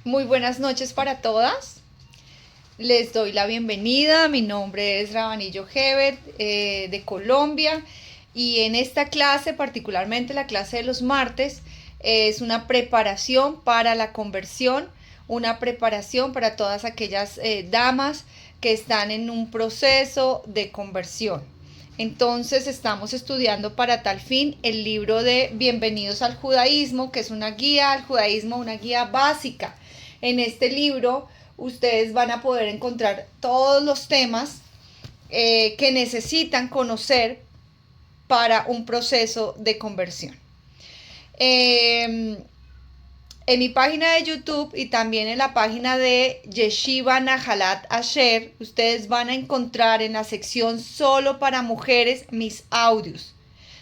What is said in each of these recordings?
Muy buenas noches para todas. Les doy la bienvenida. Mi nombre es Rabanillo Hebert de Colombia y en esta clase, particularmente la clase de los martes, es una preparación para la conversión, una preparación para todas aquellas damas que están en un proceso de conversión. Entonces estamos estudiando para tal fin el libro de Bienvenidos al Judaísmo, que es una guía al judaísmo, una guía básica. En este libro ustedes van a poder encontrar todos los temas que necesitan conocer para un proceso de conversión. En mi página de YouTube y también en la página de Yeshiva Nahalat Asher, ustedes van a encontrar en la sección solo para mujeres mis audios,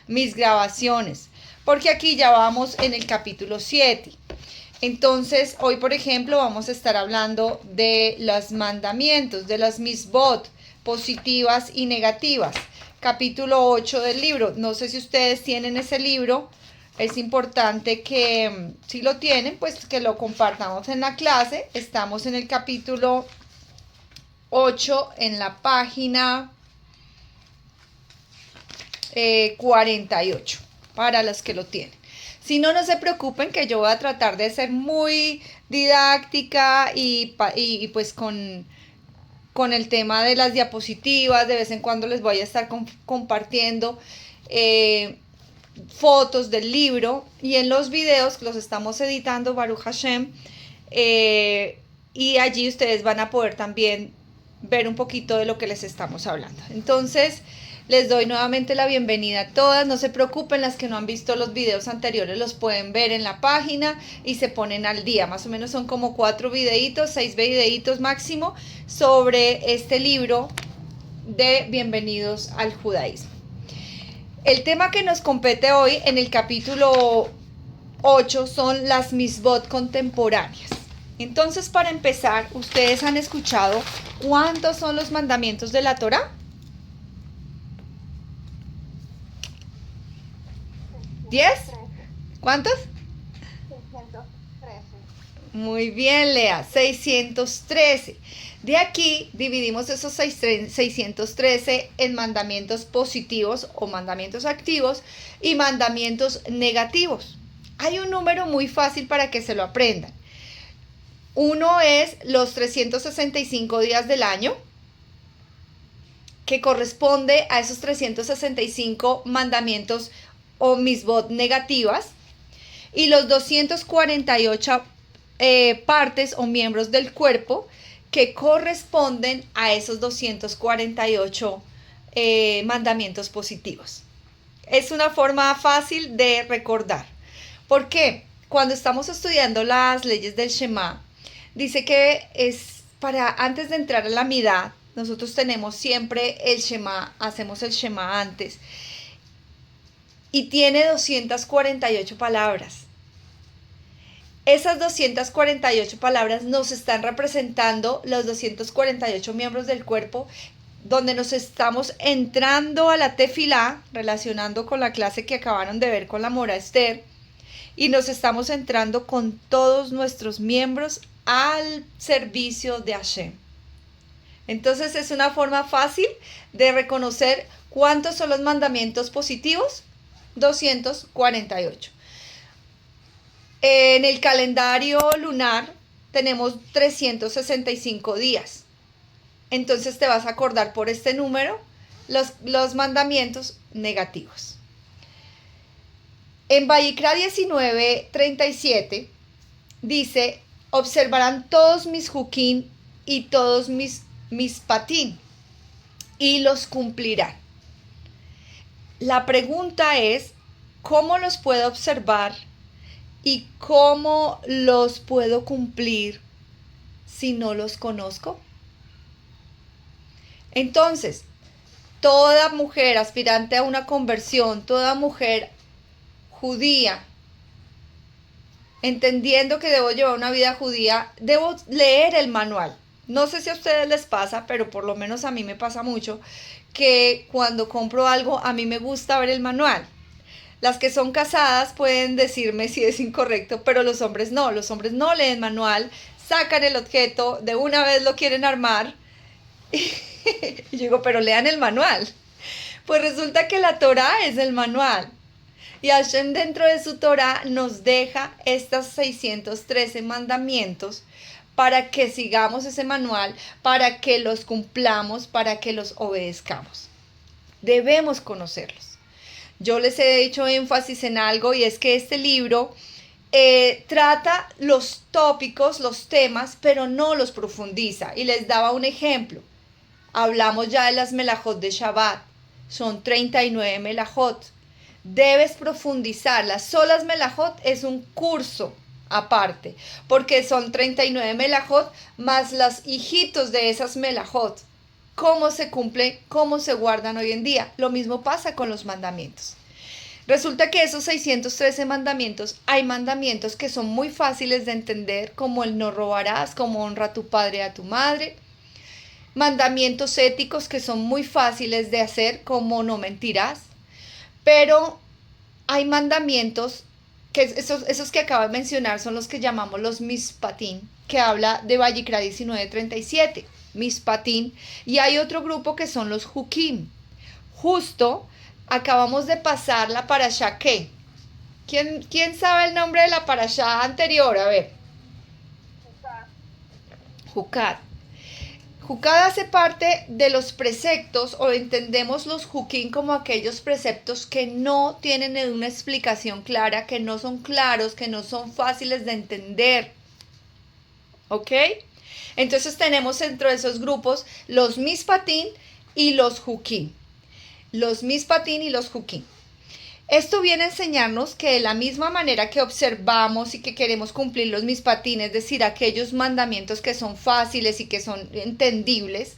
mis grabaciones, porque aquí ya vamos en el capítulo 7. Entonces, hoy, por ejemplo, vamos a estar hablando de los mandamientos, de las misbot, positivas y negativas. Capítulo 8 del libro. No sé si ustedes tienen ese libro. Es importante que, si lo tienen, pues que lo compartamos en la clase. Estamos en el capítulo 8, en la página 48, para los que lo tienen. Si no, no se preocupen que yo voy a tratar de ser muy didáctica y pues con el tema de las diapositivas. De vez en cuando les voy a estar compartiendo fotos del libro, y en los videos que los estamos editando, Baruch Hashem, y allí ustedes van a poder también ver un poquito de lo que les estamos hablando. Entonces, les doy nuevamente la bienvenida a todas. No se preocupen, las que no han visto los videos anteriores los pueden ver en la página y se ponen al día. Más o menos son como 4 videitos, 6 videitos máximo sobre este libro de Bienvenidos al Judaísmo. El tema que nos compete hoy en el capítulo 8 son las misbot contemporáneas. Entonces, para empezar, ¿ustedes han escuchado cuántos son los mandamientos de la Torá? ¿10? ¿Cuántos? 613. Muy bien, Lea, 613. De aquí dividimos esos 613 en mandamientos positivos o mandamientos activos y mandamientos negativos. Hay un número muy fácil para que se lo aprendan. Uno es los 365 días del año, que corresponde a esos 365 mandamientos o misbot negativas, y los 248 partes o miembros del cuerpo que corresponden a esos 248 mandamientos positivos. Es una forma fácil de recordar. ¿Por qué? Cuando estamos estudiando las leyes del Shema, dice que es para antes de entrar a la midá, nosotros tenemos siempre el Shema, hacemos el Shema antes, y tiene 248 palabras. Esas 248 palabras nos están representando los 248 miembros del cuerpo, donde nos estamos entrando a la tefilá, relacionando con la clase que acabaron de ver con la Mora Esther, y nos estamos entrando con todos nuestros miembros al servicio de Hashem. Entonces es una forma fácil de reconocer cuántos son los mandamientos positivos. 248. En el calendario lunar tenemos 365 días. Entonces te vas a acordar por este número los mandamientos negativos. En Vayikra 19:37 dice: observarán todos mis jukim y todos mis patín y los cumplirán. La pregunta es, ¿cómo los puedo observar y cómo los puedo cumplir si no los conozco? Entonces, toda mujer aspirante a una conversión, toda mujer judía, entendiendo que debo llevar una vida judía, debo leer el manual. No sé si a ustedes les pasa, pero por lo menos a mí me pasa mucho, que cuando compro algo a mí me gusta ver el manual. Las que son casadas pueden decirme si es incorrecto, pero los hombres no leen manual, sacan el objeto, de una vez lo quieren armar. Y yo digo, pero lean el manual. Pues resulta que la Torá es el manual. Y Hashem dentro de su Torá nos deja estos 613 mandamientos para que sigamos ese manual, para que los cumplamos, para que los obedezcamos. Debemos conocerlos. Yo les he hecho énfasis en algo y es que este libro trata los tópicos, los temas, pero no los profundiza. Y les daba un ejemplo. Hablamos ya de las melajot de Shabbat. Son 39 melajot. Debes profundizar. Las solas melajot es un curso aparte, porque son 39 melajot más los hijitos de esas melajot. Cómo se cumplen, cómo se guardan hoy en día. Lo mismo pasa con los mandamientos. Resulta que esos 613 mandamientos, hay mandamientos que son muy fáciles de entender, como el no robarás, como honra a tu padre y a tu madre. Mandamientos éticos que son muy fáciles de hacer, como no mentirás. Pero hay mandamientos que esos que acabo de mencionar son los que llamamos los mispatín, que habla de Vayikra 19:37, mispatín, y hay otro grupo que son los hukim. Justo acabamos de pasar la parashá, ¿qué? ¿Quién sabe el nombre de la parashá anterior? A ver. Jucat. Jucat hace parte de los preceptos, o entendemos los hukim como aquellos preceptos que no tienen una explicación clara, que no son claros, que no son fáciles de entender. ¿Ok? Entonces tenemos dentro de esos grupos los mispatín y los hukim. Los mispatín y los hukim. Esto viene a enseñarnos que de la misma manera que observamos y que queremos cumplir los mispatín, es decir, aquellos mandamientos que son fáciles y que son entendibles,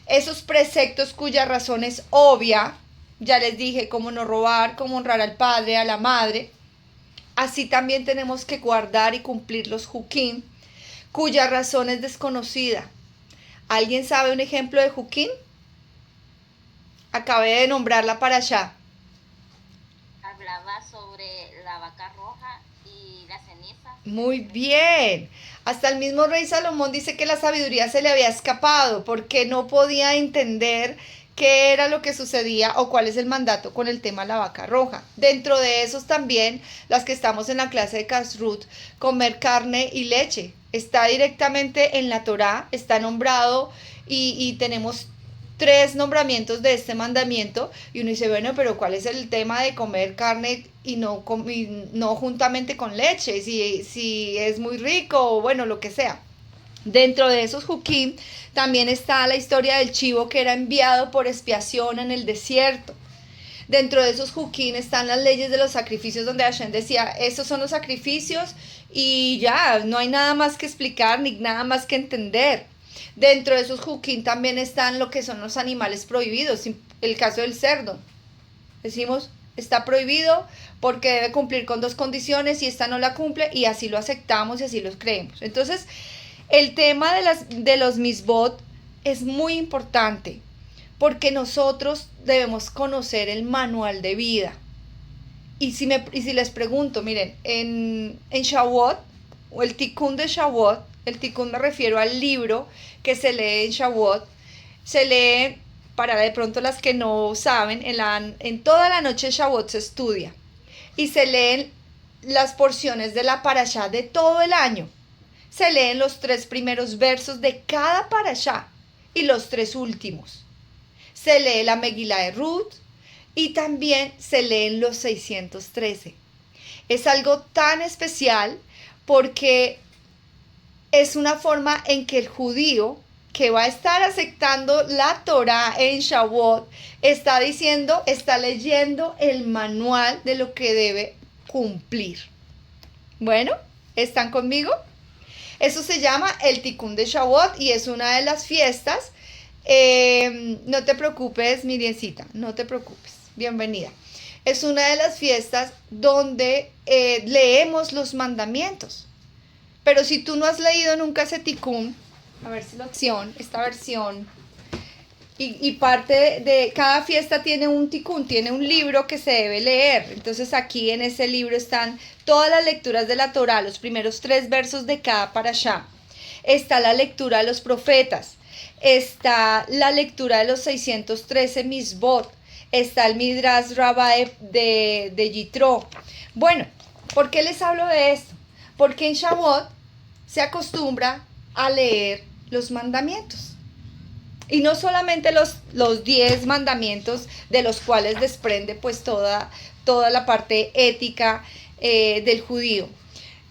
esos preceptos cuya razón es obvia, ya les dije, cómo no robar, cómo honrar al padre, a la madre, así también tenemos que guardar y cumplir los hukim, cuya razón es desconocida. ¿Alguien sabe un ejemplo de hukim? Acabé de nombrarla para allá. Hablaba sobre la vaca roja y la ceniza. Muy bien. Hasta el mismo rey Salomón dice que la sabiduría se le había escapado porque no podía entender qué era lo que sucedía o cuál es el mandato con el tema de la vaca roja. Dentro de esos también, las que estamos en la clase de Kashrut, comer carne y leche. Está directamente en la Torá, está nombrado y tenemos 3 nombramientos de este mandamiento y uno dice, bueno, pero ¿cuál es el tema de comer carne y no juntamente con leche? Si es muy rico o bueno, lo que sea. Dentro de esos hukim también está la historia del chivo que era enviado por expiación en el desierto. Dentro de esos hukim están las leyes de los sacrificios donde Hashem decía, estos son los sacrificios y ya, no hay nada más que explicar ni nada más que entender. Dentro de esos hukim también están lo que son los animales prohibidos, el caso del cerdo. Decimos, está prohibido porque debe cumplir con 2 condiciones y esta no la cumple y así lo aceptamos y así lo creemos. Entonces, el tema de los misbot es muy importante porque nosotros debemos conocer el manual de vida. Y si les pregunto, miren, en Shavuot, o el Tikkun de Shavuot, el Tikkun me refiero al libro que se lee en Shavuot, se lee, para de pronto las que no saben, en toda la noche de Shavuot se estudia y se leen las porciones de la parashá de todo el año. Se leen los 3 primeros versos de cada parashá y los 3 últimos. Se lee la Megilá de Ruth y también se leen los 613. Es algo tan especial porque es una forma en que el judío que va a estar aceptando la Torá en Shavuot está diciendo, está leyendo el manual de lo que debe cumplir. Bueno, ¿están conmigo? Eso se llama el Tikkun de Shavuot y es una de las fiestas. No te preocupes, Miriencita, no te preocupes. Bienvenida. Es una de las fiestas donde leemos los mandamientos. Pero si tú no has leído nunca ese Tikkun, a ver si esta versión, y parte de cada fiesta tiene un Tikkun, tiene un libro que se debe leer. Entonces aquí en ese libro están todas las lecturas de la Torá, los primeros 3 versos de cada parashá. está la lectura de los profetas, está la lectura de los 613 misbot, está el Midrash Rabbah de Yitro. Bueno, ¿por qué les hablo de esto? Porque en Shavuot se acostumbra a leer los mandamientos. Y no solamente los 10 mandamientos de los cuales desprende pues toda la parte ética del judío,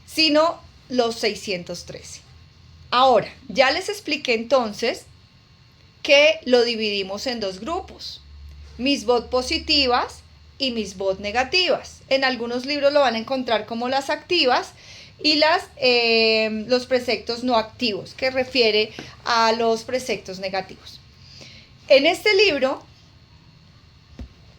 sino los 613. Ahora, ya les expliqué entonces que lo dividimos en dos grupos, misbot positivas y misbot negativas. En algunos libros lo van a encontrar como las activas y los preceptos no activos, que refiere a los preceptos negativos. En este libro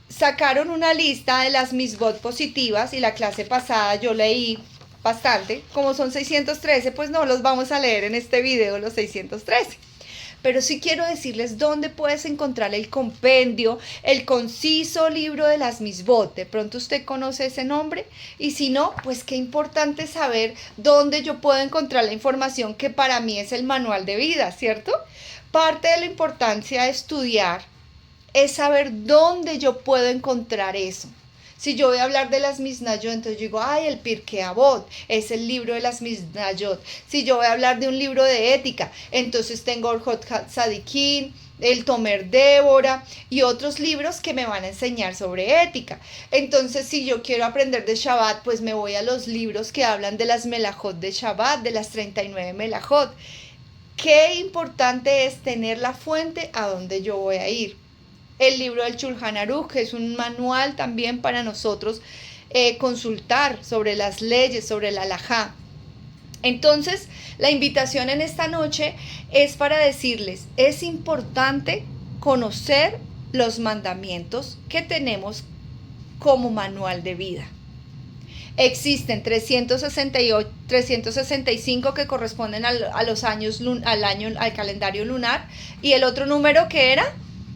sacaron una lista de las misbot positivas y la clase pasada yo leí bastante. Como son 613, pues no los vamos a leer en este video los 613. Pero sí quiero decirles dónde puedes encontrar el compendio, el conciso libro de las misbot. De pronto usted conoce ese nombre y si no, pues qué importante saber dónde yo puedo encontrar la información que para mí es el manual de vida, ¿cierto? Parte de la importancia de estudiar es saber dónde yo puedo encontrar eso. Si yo voy a hablar de las Misnayot, entonces yo digo, ay, el Pirkei Avot es el libro de las Misnayot. Si yo voy a hablar de un libro de ética, entonces tengo Orjot Tzadikim, el Tomer Débora y otros libros que me van a enseñar sobre ética. Entonces, si yo quiero aprender de Shabbat, pues me voy a los libros que hablan de las Melajot de Shabbat, de las 39 Melajot. Qué importante es tener la fuente a donde yo voy a ir. El libro del Shulchan Aruch, que es un manual también para nosotros consultar sobre las leyes, sobre la halajá. Entonces, la invitación en esta noche es para decirles, es importante conocer los mandamientos que tenemos como manual de vida. Existen 365 que corresponden a los años, al calendario lunar. ¿Y el otro número que era?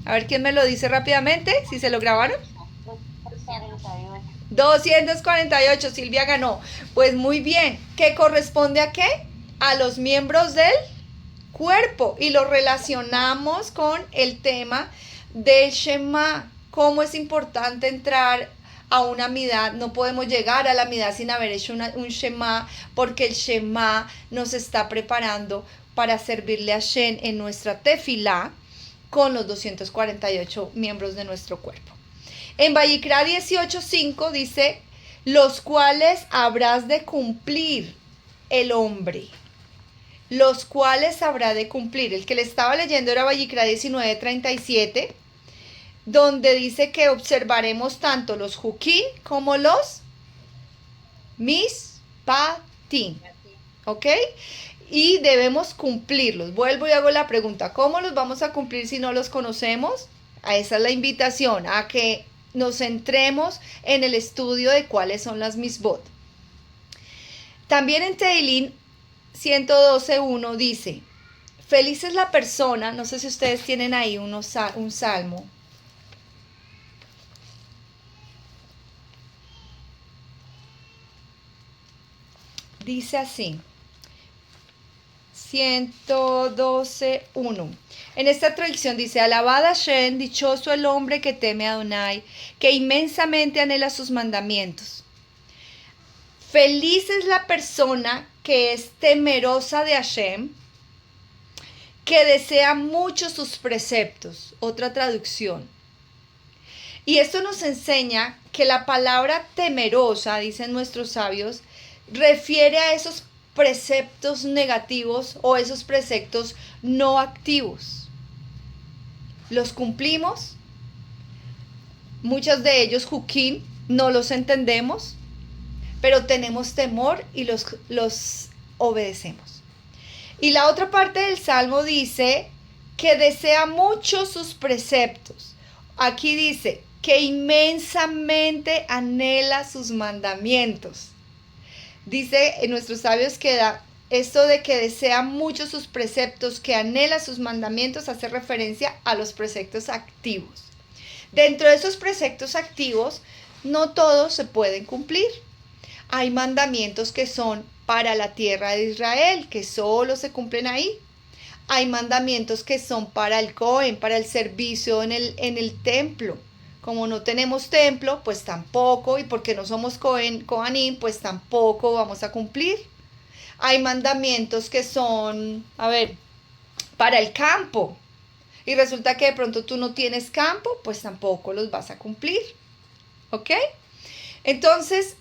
A ver quién me lo dice rápidamente, si se lo grabaron. 248, Silvia ganó. Pues muy bien, ¿qué corresponde a qué? A los miembros del cuerpo. Y lo relacionamos con el tema del Shema. Cómo es importante entrar a una midá. No podemos llegar a la midá sin haber hecho un Shema, porque el Shema nos está preparando para servirle a Shen en nuestra tefilá con los 248 miembros de nuestro cuerpo. En Vayikra 18:5 dice, los cuales habrás de cumplir el hombre. Los cuales habrá de cumplir. El que le estaba leyendo era Vayikra 19:37, donde dice que observaremos tanto los Jukim como los Mishpatim. ¿Ok? Y debemos cumplirlos. Vuelvo y hago la pregunta, ¿cómo los vamos a cumplir si no los conocemos? A esa es la invitación, a que nos centremos en el estudio de cuáles son las misbot. También en Teilín 112:1 dice, feliz es la persona, no sé si ustedes tienen ahí un salmo. Dice así, 112:1. En esta traducción dice, alabada Hashem, dichoso el hombre que teme a Adonai, que inmensamente anhela sus mandamientos. Feliz es la persona que es temerosa de Hashem, que desea mucho sus preceptos. Otra traducción. Y esto nos enseña que la palabra temerosa, dicen nuestros sabios, refiere a esos preceptos negativos o esos preceptos no activos. Los cumplimos, muchos de ellos Jukim no los entendemos, pero tenemos temor y los obedecemos. Y la otra parte del Salmo dice que desea mucho sus preceptos. Aquí dice que inmensamente anhela sus mandamientos. Dice en nuestros sabios que esto de que desea mucho sus preceptos, que anhela sus mandamientos, hace referencia a los preceptos activos. Dentro de esos preceptos activos, no todos se pueden cumplir. Hay mandamientos que son para la tierra de Israel, que solo se cumplen ahí. Hay mandamientos que son para el Cohen, para el servicio en el templo. Como no tenemos templo, pues tampoco, y porque no somos Cohanim, pues tampoco vamos a cumplir. Hay mandamientos que son, a ver, para el campo. Y resulta que de pronto tú no tienes campo, pues tampoco los vas a cumplir. ¿Ok? Entonces,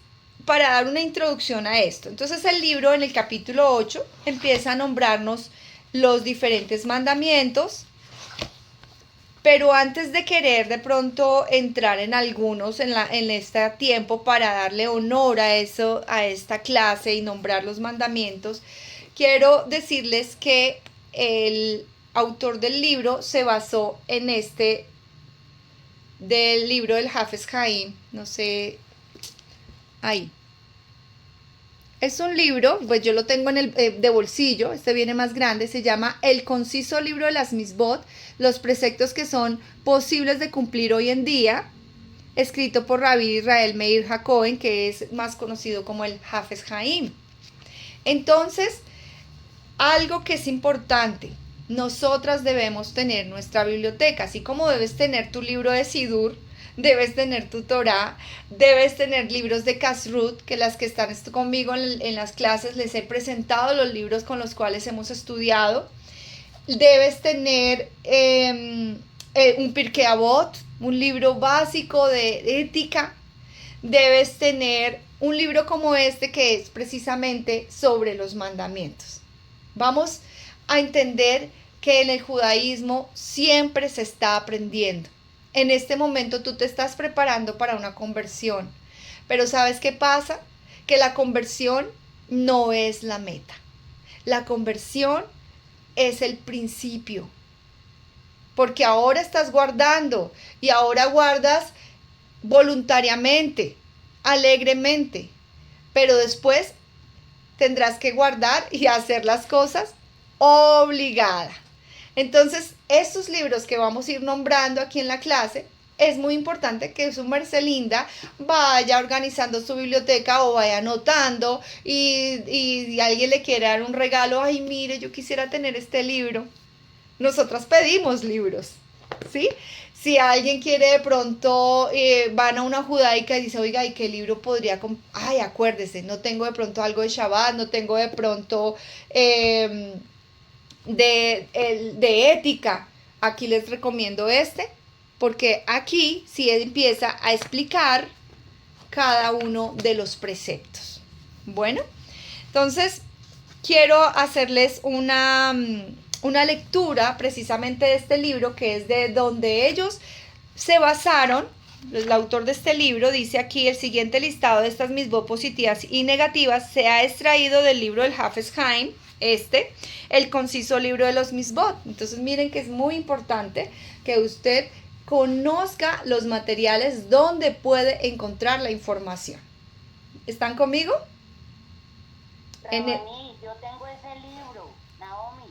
para dar una introducción a esto, entonces el libro en el capítulo 8 empieza a nombrarnos los diferentes mandamientos, pero antes de querer de pronto entrar en algunos en este tiempo para darle honor a eso, a esta clase y nombrar los mandamientos, quiero decirles que el autor del libro se basó en del libro del Hafez Haim, no sé, ahí. Es un libro, pues yo lo tengo en el de bolsillo, este viene más grande, se llama El conciso libro de las Misbot, los preceptos que son posibles de cumplir hoy en día, escrito por Rabbi Israel Meir HaKohen, que es más conocido como el Hafez Haim. Entonces, algo que es importante, nosotras debemos tener nuestra biblioteca, así como debes tener tu libro de Sidur, debes tener tu Torah, debes tener libros de Kashrut, que las que están conmigo en las clases les he presentado los libros con los cuales hemos estudiado. Debes tener un Pirkei Avot, un libro básico de ética. Debes tener un libro como este que es precisamente sobre los mandamientos. Vamos a entender que en el judaísmo siempre se está aprendiendo. En este momento tú te estás preparando para una conversión, pero ¿sabes qué pasa? Que la conversión no es la meta. La conversión es el principio, porque ahora estás guardando y ahora guardas voluntariamente, alegremente, pero después tendrás que guardar y hacer las cosas obligada. Entonces, estos libros que vamos a ir nombrando aquí en la clase, es muy importante que su Marcelinda vaya organizando su biblioteca o vaya anotando y alguien le quiere dar un regalo, ay, mire, yo quisiera tener este libro. Nosotras pedimos libros, ¿sí? Si alguien quiere de pronto, van a una judaica y dice, oiga, ¿y qué libro podría ay, acuérdese, no tengo de pronto algo de Shabbat, no tengo de pronto de ética. Aquí les recomiendo porque aquí sí empieza a explicar cada uno de los preceptos. Bueno, entonces quiero hacerles una lectura precisamente de este libro, que es de donde ellos se basaron. El autor de este libro dice aquí: el siguiente listado de estas misbot positivas y negativas se ha extraído del libro del Hafez Haim, el conciso libro de los misbot. Entonces miren que es muy importante que usted conozca los materiales donde puede encontrar la información. ¿Están conmigo? Yo tengo ese libro, Naomi.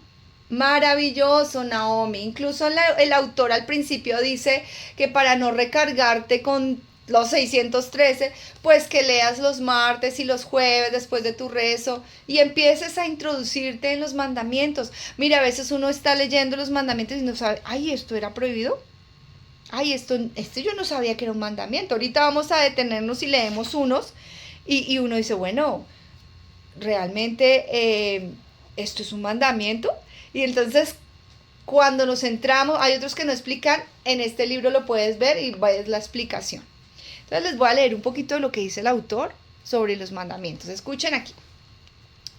Maravilloso, Naomi. Incluso el autor al principio dice que para no recargarte con los 613, pues que leas los martes y los jueves después de tu rezo y empieces a introducirte en los mandamientos. Mira, a veces uno está leyendo los mandamientos y no sabe, ay, ¿esto era prohibido? Ay, esto yo no sabía que era un mandamiento. Ahorita vamos a detenernos y leemos unos y uno dice, bueno, realmente esto es un mandamiento. Y entonces, cuando nos centramos, hay otros que no explican, en este libro lo puedes ver y ves la explicación. Entonces les voy a leer un poquito de lo que dice el autor sobre los mandamientos. Escuchen aquí.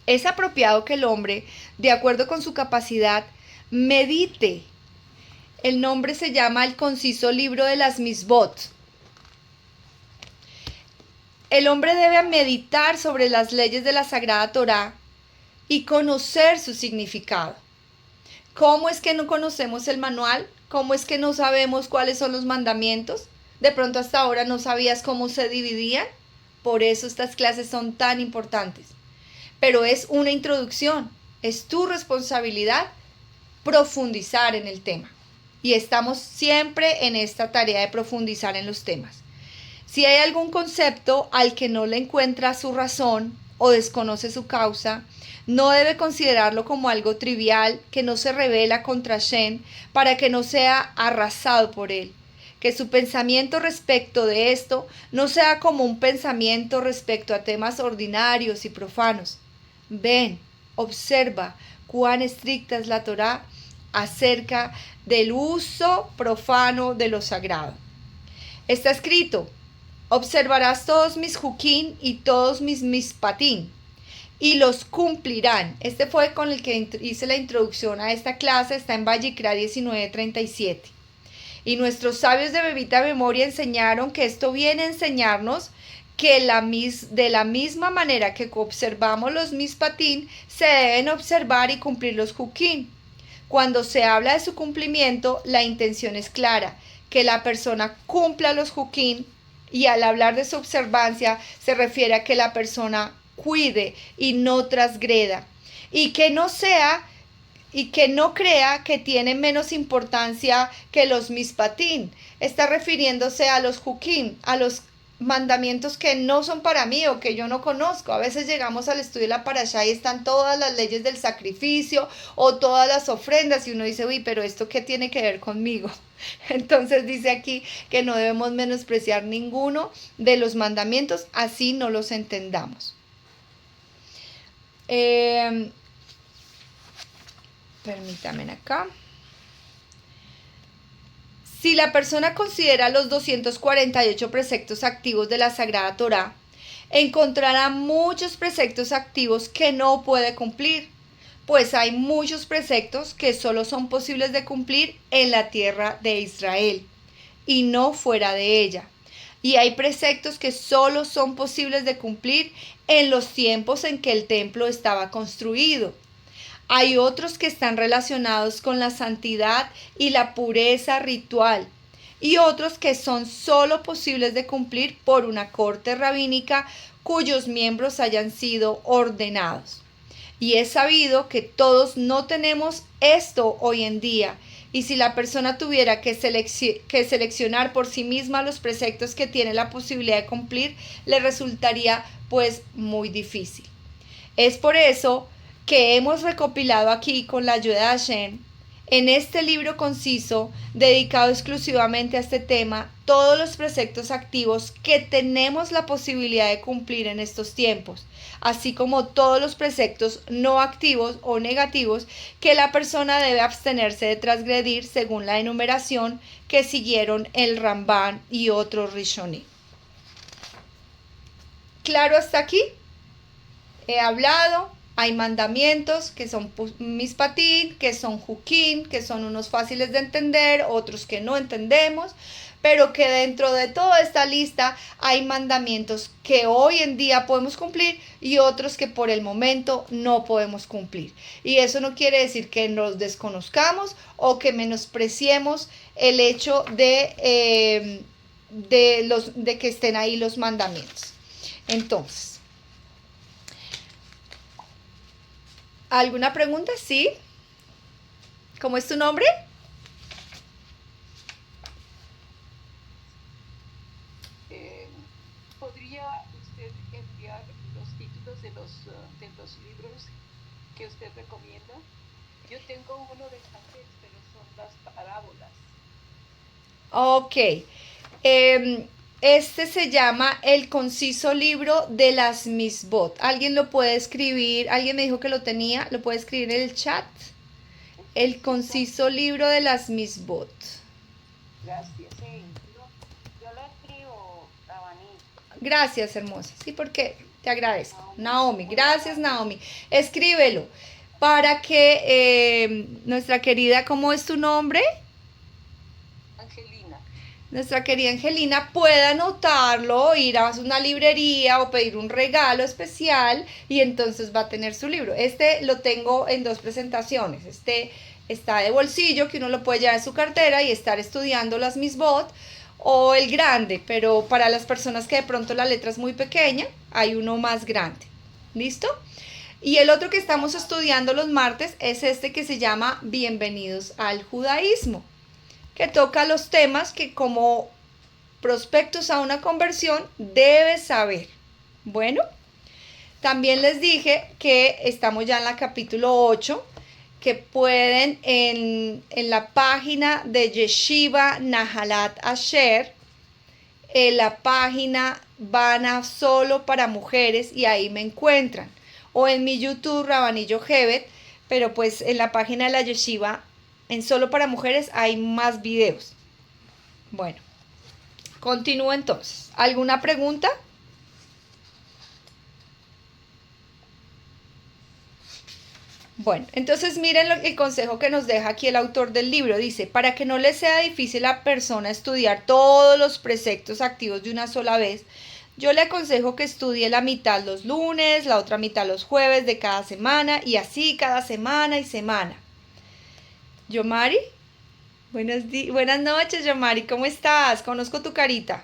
Es apropiado que el hombre, de acuerdo con su capacidad, medite. El nombre se llama el conciso libro de las misbot. El hombre debe meditar sobre las leyes de la Sagrada Torá y conocer su significado. ¿Cómo es que no conocemos el manual? ¿Cómo es que no sabemos cuáles son los mandamientos? De pronto hasta ahora no sabías cómo se dividían. Por eso estas clases son tan importantes. Pero es una introducción. Es tu responsabilidad profundizar en el tema. Y estamos siempre en esta tarea de profundizar en los temas. Si hay algún concepto al que no le encuentra su razón o desconoce su causa, no debe considerarlo como algo trivial que no se revela contra Shen para que no sea arrasado por él. Que su pensamiento respecto de esto no sea como un pensamiento respecto a temas ordinarios y profanos. Ven, observa cuán estricta es la Torá acerca del uso profano de lo sagrado. Está escrito: observarás todos mis juquín y todos mis mispatín, y los cumplirán. Este fue con el que hice la introducción a esta clase, está en Vallicra 19:37. Y nuestros sabios de bebita memoria enseñaron que esto viene a enseñarnos que de la misma manera que observamos los mispatín, se deben observar y cumplir los juquín. Cuando se habla de su cumplimiento, la intención es clara, que la persona cumpla los juquín, y al hablar de su observancia se refiere a que la persona cuide y no transgreda, y que no crea que tiene menos importancia que los mispatín. Está refiriéndose a los juquín, a los mandamientos que no son para mí o que yo no conozco. A veces llegamos al estudio de la parashá y están todas las leyes del sacrificio o todas las ofrendas y uno dice, uy, pero ¿esto qué tiene que ver conmigo? Entonces dice aquí que no debemos menospreciar ninguno de los mandamientos, así no los entendamos. Permítanme acá. Si la persona considera los 248 preceptos activos de la Sagrada Torá, encontrará muchos preceptos activos que no puede cumplir, pues hay muchos preceptos que solo son posibles de cumplir en la tierra de Israel y no fuera de ella. Y hay preceptos que solo son posibles de cumplir en los tiempos en que el templo estaba construido. Hay otros que están relacionados con la santidad y la pureza ritual, y otros que son solo posibles de cumplir por una corte rabínica cuyos miembros hayan sido ordenados. Y es sabido que todos no tenemos esto hoy en día, y si la persona tuviera que seleccionar por sí misma los preceptos que tiene la posibilidad de cumplir, le resultaría pues muy difícil. Es por eso que hemos recopilado aquí con la ayuda de Hashem, en este libro conciso, dedicado exclusivamente a este tema, todos los preceptos activos que tenemos la posibilidad de cumplir en estos tiempos, así como todos los preceptos no activos o negativos que la persona debe abstenerse de transgredir según la enumeración que siguieron el Ramban y otros Rishonim. ¿Claro hasta aquí? He hablado. Hay mandamientos que son mispatín, que son juquín, que son unos fáciles de entender, otros que no entendemos, pero que dentro de toda esta lista hay mandamientos que hoy en día podemos cumplir y otros que por el momento no podemos cumplir. Y eso no quiere decir que nos desconozcamos o que menospreciemos el hecho de que estén ahí los mandamientos. Entonces, ¿alguna pregunta? Sí. ¿Cómo es tu nombre? ¿Podría usted enviar los títulos de los libros que usted recomienda? Yo tengo uno de Jafet, pero son las parábolas. Ok. Este se llama El conciso libro de las Misbot. ¿Alguien lo puede escribir? Alguien me dijo que lo tenía. ¿Lo puede escribir en el chat? El conciso libro de las Misbot. Gracias. Sí, yo lo escribo, Rabaní. Gracias, hermosa. Sí, porque te agradezco. Naomi, gracias, Naomi. Escríbelo para que nuestra querida, ¿cómo es tu nombre? Angelina. Nuestra querida Angelina pueda anotarlo, ir a una librería o pedir un regalo especial y entonces va a tener su libro. Este lo tengo en 2 presentaciones. Este está de bolsillo, que uno lo puede llevar en su cartera y estar estudiando las Misbot, o el grande, pero para las personas que de pronto la letra es muy pequeña, hay uno más grande. ¿Listo? Y el otro que estamos estudiando los martes es este que se llama Bienvenidos al Judaísmo, que toca los temas que como prospectos a una conversión, debes saber. Bueno, también les dije que estamos ya en la capítulo 8, que pueden en la página de Yeshiva Nahalat Asher, en la página van a solo para mujeres y ahí me encuentran. O en mi YouTube, Rabanillo Hevet, pero pues en la página de la Yeshiva, en solo para mujeres, hay más videos. Bueno, continúo entonces. ¿Alguna pregunta? Bueno, entonces miren el consejo que nos deja aquí el autor del libro. Dice, para que no le sea difícil a la persona estudiar todos los preceptos activos de una sola vez, yo le aconsejo que estudie la mitad los lunes, la otra mitad los jueves de cada semana y así cada semana y semana. Yomari, buenas noches, Yomari, ¿cómo estás? Conozco tu carita.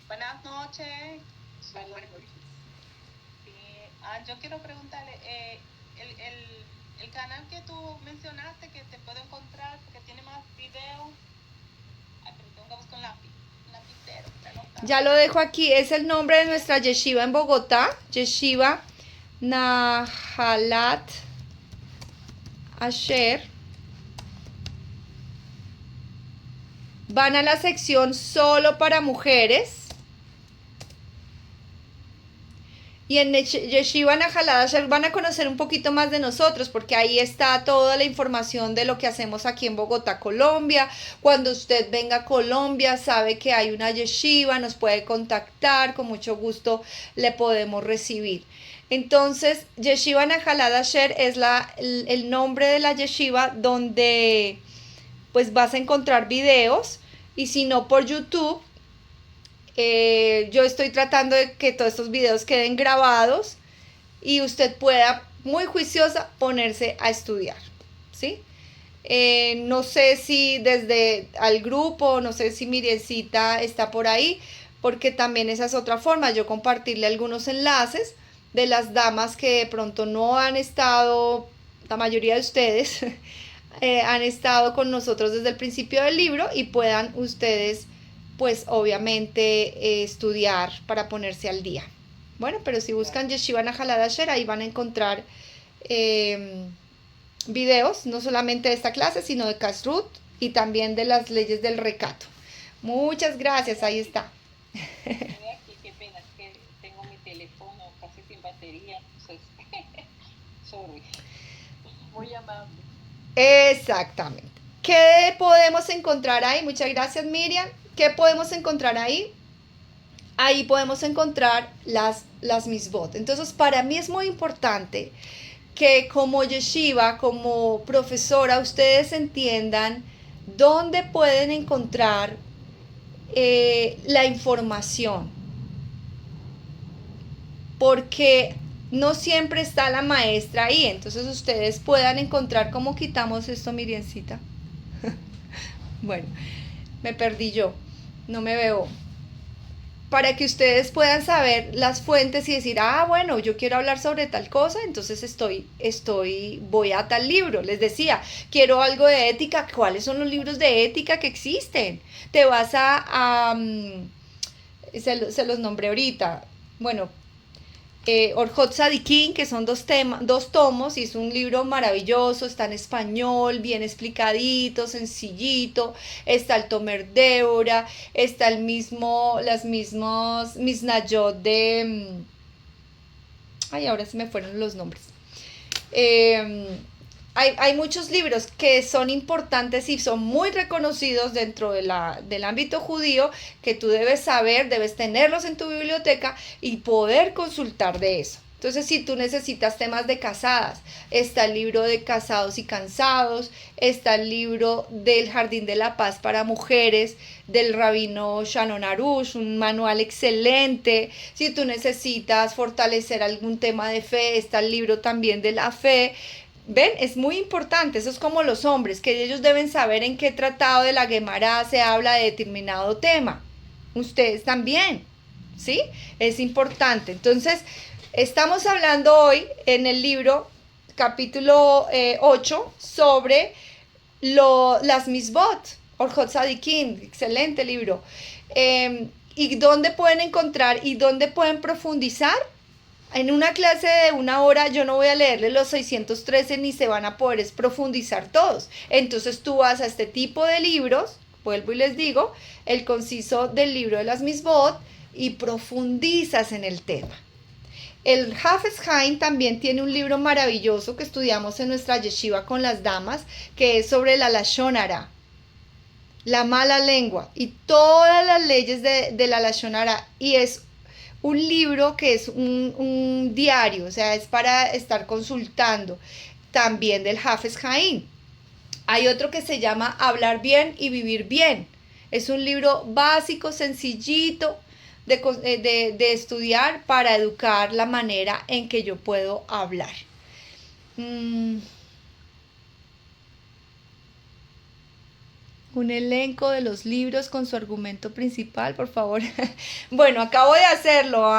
Buenas noches. Yo quiero preguntarle, el canal que tú mencionaste que te puedo encontrar porque tiene más videos, pero tengo que buscar un lapicero. Ya lo dejo aquí, es el nombre de nuestra yeshiva en Bogotá, Yeshiva Nahalat Asher. Van a la sección solo para mujeres. Y en Yeshiva Nahalat Asher van a conocer un poquito más de nosotros, porque ahí está toda la información de lo que hacemos aquí en Bogotá, Colombia. Cuando usted venga a Colombia, sabe que hay una yeshiva, nos puede contactar, con mucho gusto le podemos recibir. Entonces, Yeshiva Nahalat Asher es el nombre de la yeshiva donde pues vas a encontrar videos, y si no por YouTube. Yo estoy tratando de que todos estos videos queden grabados y usted pueda, muy juiciosa, ponerse a estudiar, ¿sí? No sé si desde al grupo, no sé si Miriencita está por ahí, porque también esa es otra forma, yo compartirle algunos enlaces de las damas que de pronto no han estado, la mayoría de ustedes han estado con nosotros desde el principio del libro y puedan ustedes pues obviamente estudiar para ponerse al día. Bueno, pero si buscan Yeshiva Nahalat Asher, ahí van a encontrar videos, no solamente de esta clase, sino de Kashrut y también de las leyes del recato. Muchas gracias, ahí está. Aquí, qué pena, que tengo mi teléfono casi sin batería, entonces, sorry. Muy amable. Exactamente. ¿Qué podemos encontrar ahí? Muchas gracias, Miriam. ¿Qué podemos encontrar ahí? Ahí podemos encontrar las misbot. Entonces, para mí es muy importante que como yeshiva, como profesora, ustedes entiendan dónde pueden encontrar la información. Porque no siempre está la maestra ahí. Entonces, ustedes puedan encontrar cómo quitamos esto, Miriencita. Bueno, me perdí yo. No me veo. Para que ustedes puedan saber las fuentes y decir, bueno, yo quiero hablar sobre tal cosa, entonces voy a tal libro. Les decía, quiero algo de ética. ¿Cuáles son los libros de ética que existen? Te vas se los nombré ahorita. Bueno, Orjot Tzadikim, que son dos tomos, y es un libro maravilloso, está en español, bien explicadito, sencillito. Está el Tomer Débora, está las mismos Misnayot de... ahora se me fueron los nombres. Hay muchos libros que son importantes y son muy reconocidos dentro del ámbito judío, que tú debes saber, debes tenerlos en tu biblioteca y poder consultar de eso. Entonces, si tú necesitas temas de casadas, está el libro de Casados y Cansados, está el libro del Jardín de la Paz para mujeres, del rabino Shannon Arush, un manual excelente. Si tú necesitas fortalecer algún tema de fe, está el libro también de la fe. ¿Ven? Es muy importante, eso es como los hombres, que ellos deben saber en qué tratado de la Gemara se habla de determinado tema. Ustedes también, ¿sí? Es importante. Entonces, estamos hablando hoy en el libro, capítulo 8, sobre las misbot. Orjot Sadikin, excelente libro. ¿Y dónde pueden encontrar y dónde pueden profundizar? En una clase de 1 hora yo no voy a leerles los 613 ni se van a poder profundizar todos. Entonces tú vas a este tipo de libros, vuelvo y les digo, el conciso del libro de las Misbot, y profundizas en el tema. El Hafez Haim también tiene un libro maravilloso que estudiamos en nuestra yeshiva con las damas, que es sobre la Lashon Hara, la mala lengua y todas las leyes de la Lashon Hara, y es un libro que es un diario, o sea, es para estar consultando, también del Hafez Haim. Hay otro que se llama Hablar bien y vivir bien. Es un libro básico, sencillito de estudiar para educar la manera en que yo puedo hablar. Un elenco de los libros con su argumento principal, por favor. Bueno, acabo de hacerlo,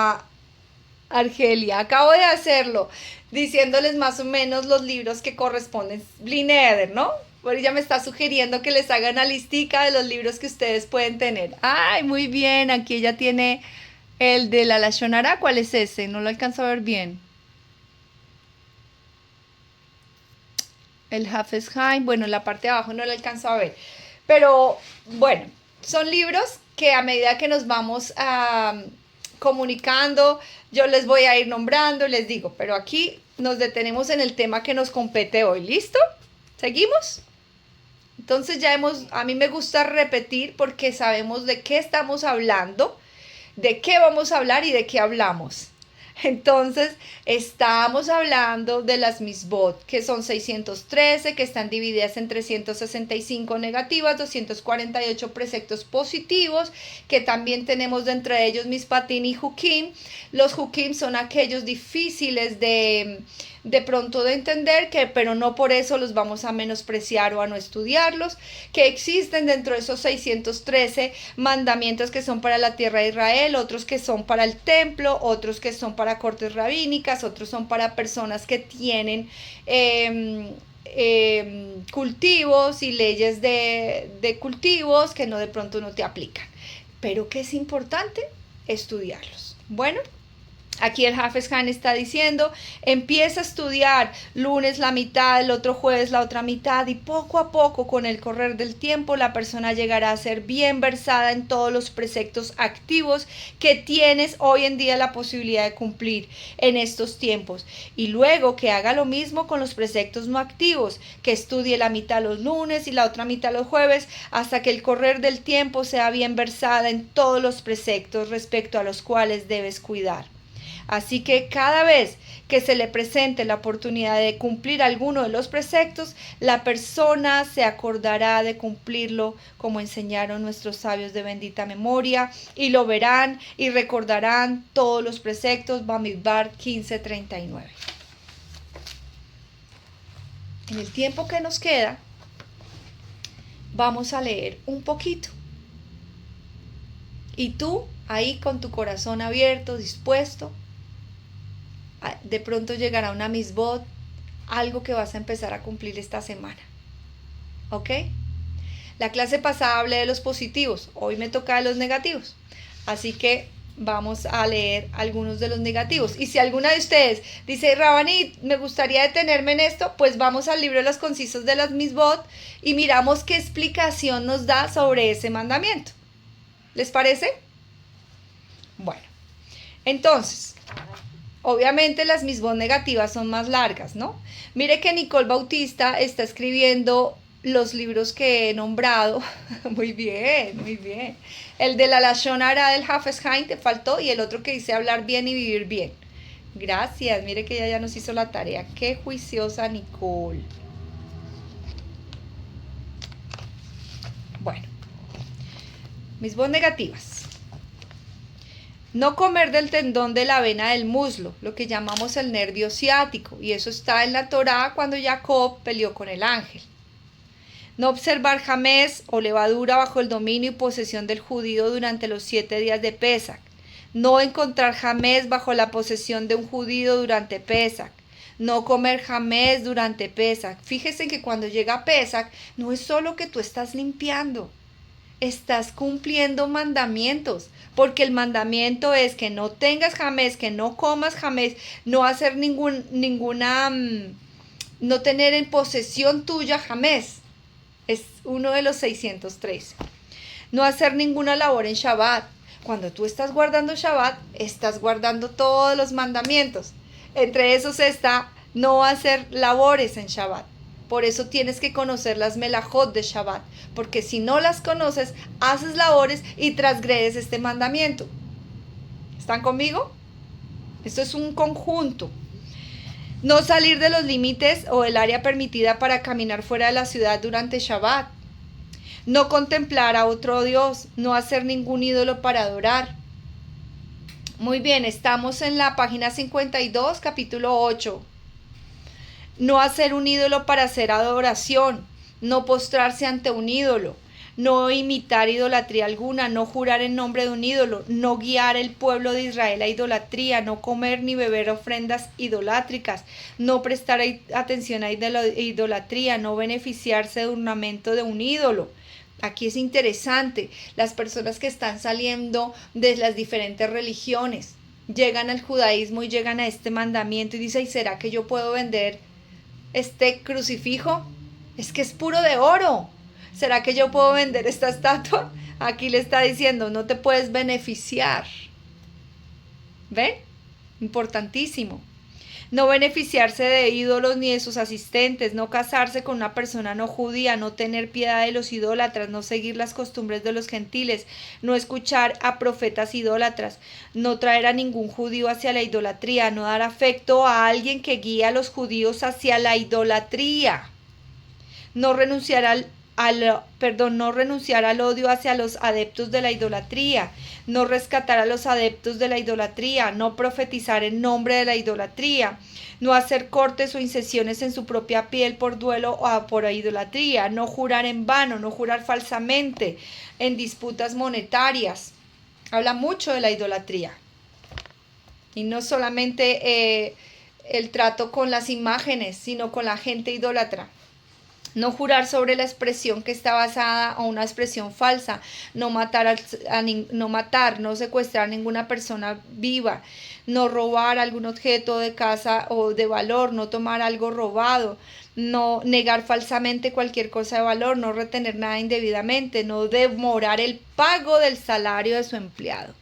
Argelia, acabo de hacerlo, diciéndoles más o menos los libros que corresponden. Blineder, ¿no? Porque ella me está sugiriendo que les haga una listica de los libros que ustedes pueden tener. Ay, muy bien, aquí ella tiene el de la Lashon Hara. ¿Cuál es ese? No lo alcanzo a ver bien. El Hafez Haim, bueno, en la parte de abajo no lo alcanzo a ver. Pero bueno, son libros que a medida que nos vamos comunicando, yo les voy a ir nombrando, les digo, pero aquí nos detenemos en el tema que nos compete hoy. ¿Listo? ¿Seguimos? Entonces a mí me gusta repetir porque sabemos de qué estamos hablando, de qué vamos a hablar y de qué hablamos. Entonces, estamos hablando de las Misbot, que son 613, que están divididas en 365 negativas, 248 preceptos positivos, que también tenemos de entre ellos Mispatín y Hukim. Los Hukim son aquellos difíciles de pronto de entender, pero no por eso los vamos a menospreciar o a no estudiarlos, que existen dentro de esos 613 mandamientos que son para la tierra de Israel, otros que son para el templo, otros que son para cortes rabínicas, otros son para personas que tienen cultivos y leyes de cultivos que no de pronto no te aplican. Pero ¿qué es importante? Estudiarlos. Bueno, aquí el Hafez Haim está diciendo, empieza a estudiar lunes la mitad, el otro jueves la otra mitad, y poco a poco, con el correr del tiempo, la persona llegará a ser bien versada en todos los preceptos activos que tienes hoy en día la posibilidad de cumplir en estos tiempos. Y luego que haga lo mismo con los preceptos no activos, que estudie la mitad los lunes y la otra mitad los jueves, hasta que el correr del tiempo sea bien versada en todos los preceptos respecto a los cuales debes cuidar. Así que cada vez que se le presente la oportunidad de cumplir alguno de los preceptos, la persona se acordará de cumplirlo como enseñaron nuestros sabios de bendita memoria, y lo verán y recordarán todos los preceptos. Bamidbar 15:39. En el tiempo que nos queda, vamos a leer un poquito. Y tú, ahí con tu corazón abierto, dispuesto, de pronto llegará una Misbot, algo que vas a empezar a cumplir esta semana. ¿Ok? La clase pasada hablé de los positivos, hoy me toca de los negativos. Así que vamos a leer algunos de los negativos. Y si alguna de ustedes dice, Rabanit, me gustaría detenerme en esto, pues vamos al libro de los concisos de las Misbot y miramos qué explicación nos da sobre ese mandamiento. ¿Les parece? Bueno, entonces, obviamente las Misbot negativas son más largas, ¿no? Mire que Nicole Bautista está escribiendo los libros que he nombrado. Muy bien, muy bien. El de la Lashon Hara del Hafez Haim te faltó, y el otro que dice hablar bien y vivir bien. Gracias, mire que ella ya nos hizo la tarea. Qué juiciosa Nicole. Bueno, Misbot negativas. No comer del tendón de la vena del muslo, lo que llamamos el nervio ciático, y eso está en la Torá cuando Jacob peleó con el ángel. No observar jamés o levadura bajo el dominio y posesión del judío durante los 7 días de Pesach. No encontrar jamés bajo la posesión de un judío durante Pesach. No comer jamés durante Pesach. Fíjese que cuando llega Pesach, no es solo que tú estás limpiando, estás cumpliendo mandamientos, porque el mandamiento es que no tengas jamés, que no comas jamés, no hacer no tener en posesión tuya jamés. Es uno de los 603. No hacer ninguna labor en Shabbat. Cuando tú estás guardando Shabbat, estás guardando todos los mandamientos. Entre esos está no hacer labores en Shabbat. Por eso tienes que conocer las melajot de Shabbat, porque si no las conoces, haces labores y transgredes este mandamiento. ¿Están conmigo? Esto es un conjunto. No salir de los límites o el área permitida para caminar fuera de la ciudad durante Shabbat. No contemplar a otro Dios, no hacer ningún ídolo para adorar. Muy bien, estamos en la página 52, capítulo 8. No hacer un ídolo para hacer adoración, no postrarse ante un ídolo, no imitar idolatría alguna, no jurar en nombre de un ídolo, no guiar el pueblo de Israel a idolatría, no comer ni beber ofrendas idolátricas, no prestar atención a idolatría, no beneficiarse de ornamento de un ídolo. Aquí es interesante, las personas que están saliendo de las diferentes religiones, llegan al judaísmo y llegan a este mandamiento y dicen, ¿será que yo puedo vender este crucifijo? Es que es puro de oro. ¿Será que yo puedo vender esta estatua? Aquí le está diciendo, no te puedes beneficiar. ¿Ven? Importantísimo. No beneficiarse de ídolos ni de sus asistentes, no casarse con una persona no judía, no tener piedad de los idólatras, no seguir las costumbres de los gentiles, no escuchar a profetas idólatras, no traer a ningún judío hacia la idolatría, no dar afecto a alguien que guíe a los judíos hacia la idolatría, no renunciar no renunciar al odio hacia los adeptos de la idolatría, no rescatar a los adeptos de la idolatría, no profetizar en nombre de la idolatría, no hacer cortes o incesiones en su propia piel por duelo o por idolatría, no jurar en vano, no jurar falsamente en disputas monetarias. Habla mucho de la idolatría. Y no solamente el trato con las imágenes, sino con la gente idólatra. No jurar sobre la expresión que está basada en una expresión falsa, no secuestrar a ninguna persona viva, no robar algún objeto de casa o de valor, no tomar algo robado, no negar falsamente cualquier cosa de valor, no retener nada indebidamente, no demorar el pago del salario de su empleado.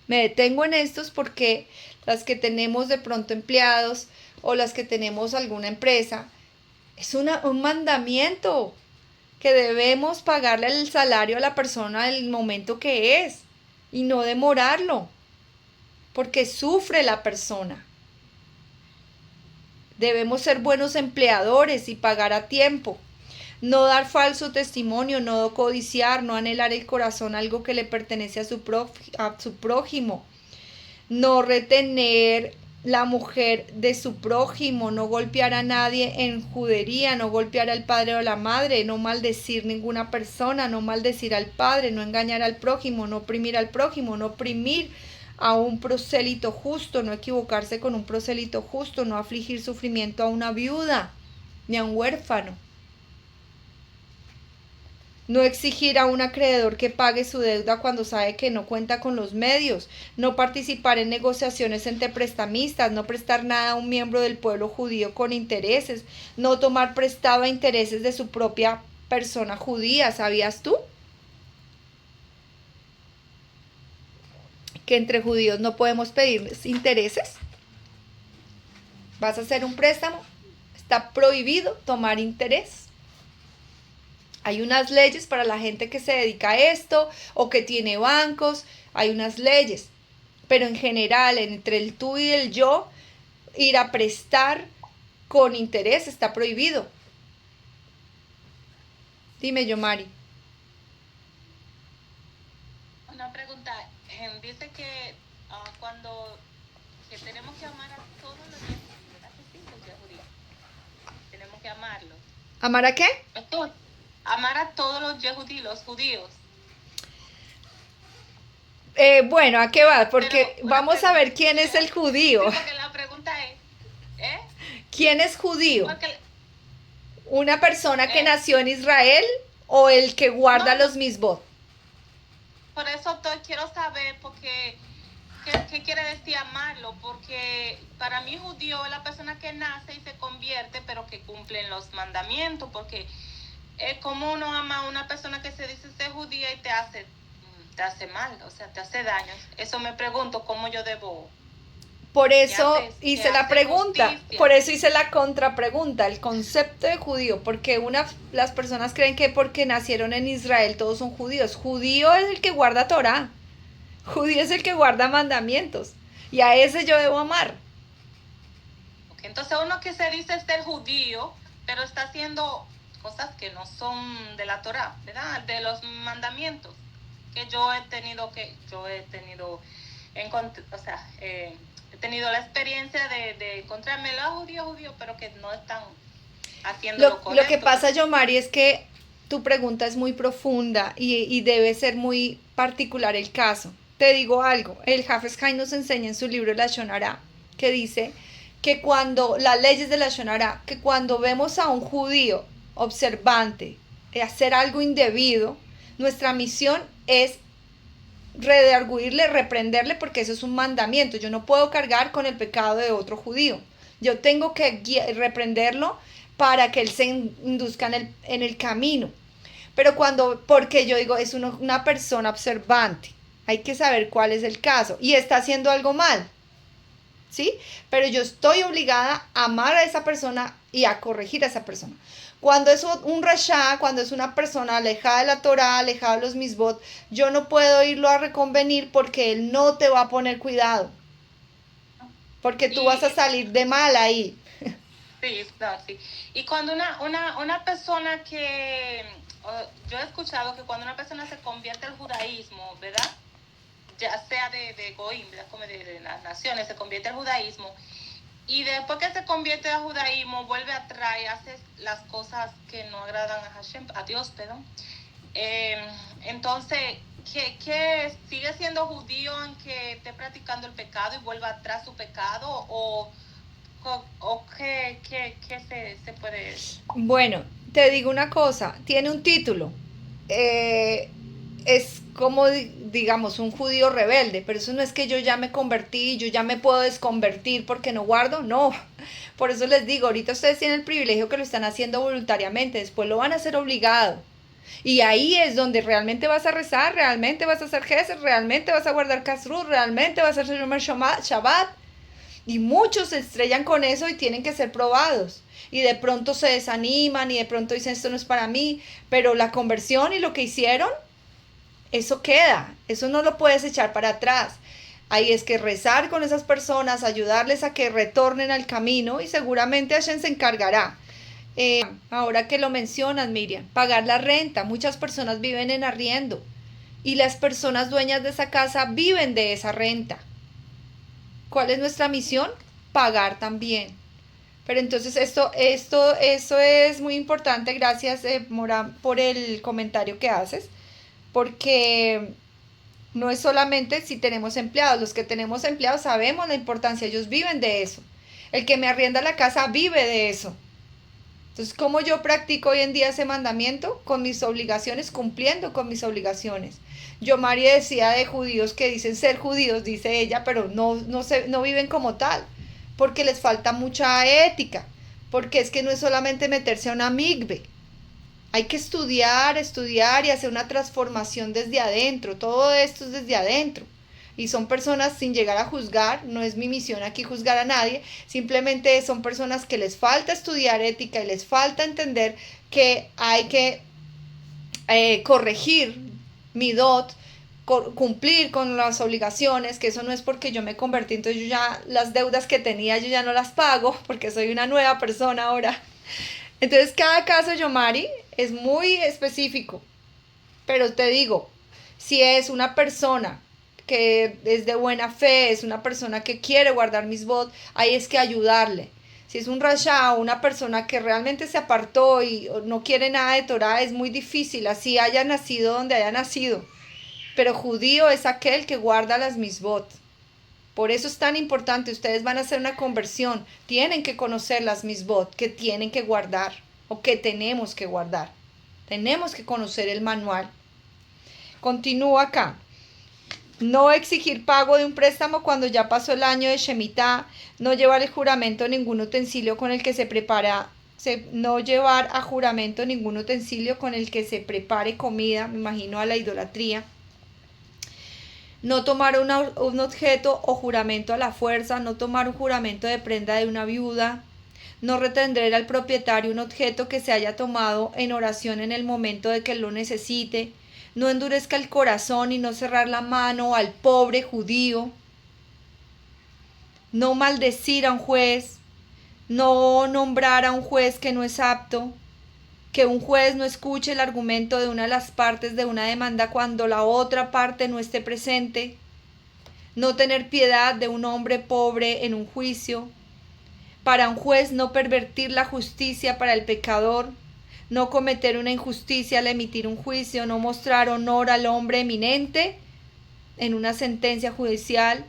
Me detengo en estos porque las que tenemos de pronto empleados o las que tenemos alguna empresa, es un mandamiento que debemos pagarle el salario a la persona en el momento que es y no demorarlo, porque sufre la persona. Debemos ser buenos empleadores y pagar a tiempo. No dar falso testimonio, no codiciar, no anhelar el corazón algo que le pertenece a su prójimo. No retener la mujer de su prójimo, no golpear a nadie en judería, no golpear al padre o la madre, no maldecir ninguna persona, no maldecir al padre, no engañar al prójimo, no oprimir al prójimo, no oprimir a un prosélito justo, no equivocarse con un prosélito justo, no afligir sufrimiento a una viuda ni a un huérfano. No exigir a un acreedor que pague su deuda cuando sabe que no cuenta con los medios. No participar en negociaciones entre prestamistas. No prestar nada a un miembro del pueblo judío con intereses. No tomar prestado a intereses de su propia persona judía. ¿Sabías tú? Que entre judíos no podemos pedir intereses. ¿Vas a hacer un préstamo? Está prohibido tomar interés. Hay unas leyes para la gente que se dedica a esto o que tiene bancos, hay unas leyes, pero en general, entre el tú y el yo, ir a prestar con interés está prohibido. Dime, Yomari. Una pregunta, dice que que tenemos que amar a todos los judíos, ¿verdad que sí? Los judíos. Tenemos que amarlos. ¿Amar a qué? A todos. Amar a todos los judíos. Bueno, ¿a qué va? Porque vamos a ver quién es el judío. Sí, porque la pregunta es, ¿Quién es judío? Porque, ¿Una persona que eh, nació en Israel o el que guarda no, los misbot? por eso quiero saber, porque ¿qué quiere decir amarlo? Porque para mí judío es la persona que nace y se convierte, pero que cumple los mandamientos, porque como uno ama a una persona que se dice ser judía y te hace mal, o sea, te hace daño. Eso me pregunto, ¿cómo yo debo? Por eso ¿Qué hice la hace pregunta, justicia? por eso hice la contrapregunta, el concepto de judío, porque las personas creen que porque nacieron en Israel todos son judíos. Judío es el que guarda Torah, judío es el que guarda mandamientos, y a ese yo debo amar. Okay, entonces uno que se dice ser judío, pero está haciendo cosas que no son de la Torah, ¿verdad? De los mandamientos que yo he tenido, o sea, he tenido la experiencia de encontrarme los judíos, pero que no están haciendo lo Lo correcto. que pasa, Yomari, es que tu pregunta es muy profunda y debe ser muy particular el caso. Te digo algo, el Hafez Haim nos enseña en su libro La Shonara, que dice que cuando, las leyes de la Shonara, que cuando vemos a un judío observante hacer algo indebido, nuestra misión es redarguirle, reprenderle, porque eso es un mandamiento. Yo no puedo cargar con el pecado de otro judío. Yo tengo que reprenderlo para que él se induzca en el camino. Pero porque yo digo, es una persona observante, hay que saber cuál es el caso. Y está haciendo algo mal, ¿sí? Pero yo estoy obligada a amar a esa persona y a corregir a esa persona. Cuando es un rasha, cuando es una persona alejada de la Torah, alejada de los misbot, yo no puedo irlo a reconvenir porque él no te va a poner cuidado. Porque tú vas a salir de mal ahí. Sí, no, sí. Y cuando una persona yo he escuchado que cuando una persona se convierte al judaísmo, ¿verdad? Ya sea de Goim, ¿verdad? Como de las naciones, se convierte al judaísmo. Y después que se convierte al judaísmo, vuelve atrás y hace las cosas que no agradan a Hashem, a Dios, perdón. Entonces, ¿qué sigue siendo judío aunque esté practicando el pecado y vuelva atrás su pecado? ¿O qué se puede...? Bueno, te digo una cosa, tiene un título. Es como, digamos, un judío rebelde, pero eso no es que yo ya me convertí, yo ya me puedo desconvertir porque no guardo, no. Por eso les digo, ahorita ustedes tienen el privilegio que lo están haciendo voluntariamente, después lo van a hacer obligado. Y ahí es donde realmente vas a rezar, realmente vas a hacer gesed, realmente vas a guardar kashrut, realmente vas a hacer Shabbat. Y muchos se estrellan con eso y tienen que ser probados. Y de pronto se desaniman y de pronto dicen esto no es para mí. Pero la conversión y lo que hicieron, eso queda. Eso no lo puedes echar para atrás. Ahí es que rezar con esas personas, ayudarles a que retornen al camino y seguramente Hashem se encargará. Ahora que lo mencionas, Miriam, pagar la renta. Muchas personas viven en arriendo y las personas dueñas de esa casa viven de esa renta. ¿Cuál es nuestra misión? Pagar también. Pero entonces eso es muy importante. Gracias, Morán, por el comentario que haces. Porque no es solamente si tenemos empleados. Los que tenemos empleados sabemos la importancia. Ellos viven de eso. El que me arrienda la casa vive de eso. Entonces, ¿cómo yo practico hoy en día ese mandamiento? Con mis obligaciones, cumpliendo con mis obligaciones. Yo, María, decía de judíos que dicen ser judíos, dice ella, pero no viven como tal, porque les falta mucha ética, porque es que no es solamente meterse a una migbe. Hay que estudiar y hacer una transformación desde adentro. Todo esto es desde adentro. Y son personas sin llegar a juzgar, no es mi misión aquí juzgar a nadie, simplemente son personas que les falta estudiar ética y les falta entender que hay que corregir mi dot, cumplir con las obligaciones, que eso no es porque yo me convertí, entonces yo ya las deudas que tenía yo ya no las pago porque soy una nueva persona ahora. Entonces cada caso, Yomari, es muy específico, pero te digo, si es una persona que es de buena fe, es una persona que quiere guardar mis votos, ahí es que ayudarle. Si es un rasha o una persona que realmente se apartó y no quiere nada de Torah, es muy difícil, así haya nacido donde haya nacido. Pero judío es aquel que guarda las misbot. Por eso es tan importante, ustedes van a hacer una conversión, tienen que conocer las misbot, que tienen que guardar, o que tenemos que guardar. Tenemos que conocer el manual. Continúa acá. No exigir pago de un préstamo cuando ya pasó el año de Shemitah. No llevar el juramento ningún utensilio con el que se prepara. No llevar a juramento ningún utensilio con el que se prepare comida. Me imagino a la idolatría. No tomar un objeto o juramento a la fuerza. No tomar un juramento de prenda de una viuda. No retender al propietario un objeto que se haya tomado en oración en el momento de que lo necesite. No endurezca el corazón y no cerrar la mano al pobre judío. No maldecir a un juez. No nombrar a un juez que no es apto. Que un juez no escuche el argumento de una de las partes de una demanda cuando la otra parte no esté presente. No tener piedad de un hombre pobre en un juicio. Para un juez no pervertir la justicia para el pecador, no cometer una injusticia al emitir un juicio, no mostrar honor al hombre eminente en una sentencia judicial,